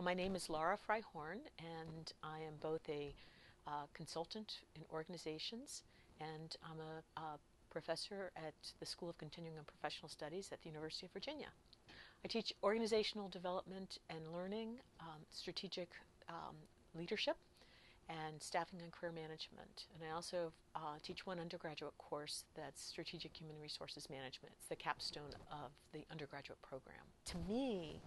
My name is Laura Frey, and I am both a consultant in organizations, and I'm a professor at the School of Continuing and Professional Studies at the University of Virginia. I teach organizational development and learning, strategic leadership, and staffing and career management. And I also teach one undergraduate course that's Strategic Human Resources Management. It's the capstone of the undergraduate program. To me,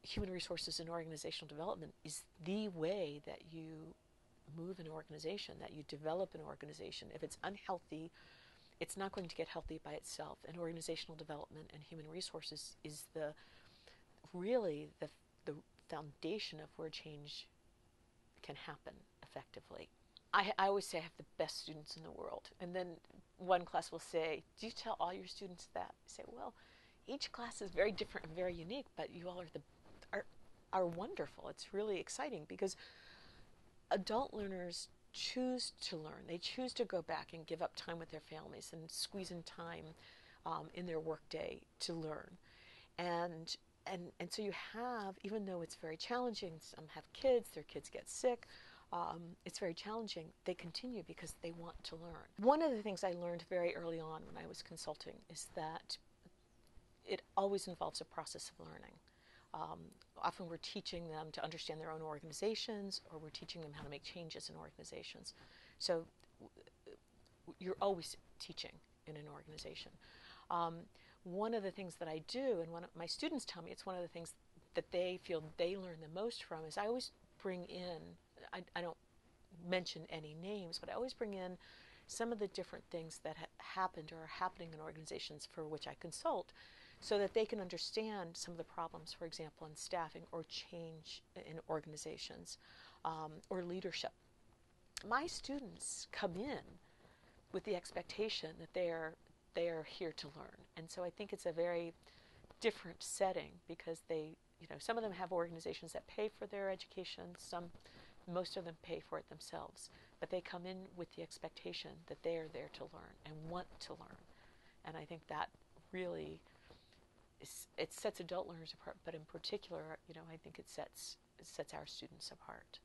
human resources and organizational development is the way that you move an organization, that you develop an organization. If it's unhealthy, it's not going to get healthy by itself. And organizational development and human resources is really the foundation of where change can happen effectively. I always say I have the best students in the world. And then one class will say, do you tell all your students that? I say, well, each class is very different and very unique, but you all are wonderful. It's really exciting because adult learners choose to learn. They choose to go back and give up time with their families and squeeze in time in their workday to learn. And so you have, even though it's very challenging, some have kids, their kids get sick, it's very challenging, they continue because they want to learn. One of the things I learned very early on when I was consulting is that it always involves a process of learning. Often we're teaching them to understand their own organizations, or we're teaching them how to make changes in organizations. So you're always teaching in an organization. One of the things that I do, and one of my students tell me it's one of the things that they feel they learn the most from, is I always bring in, I don't mention any names, but I always bring in some of the different things that happened or are happening in organizations for which I consult, so that they can understand some of the problems, for example, in staffing or change in organizations or leadership. My students come in with the expectation that they are here to learn. And so I think it's a very different setting because some of them have organizations that pay for their education, most of them pay for it themselves, but they come in with the expectation that they are there to learn and want to learn. And I think that really it sets adult learners apart, but in particular, I think it sets our students apart.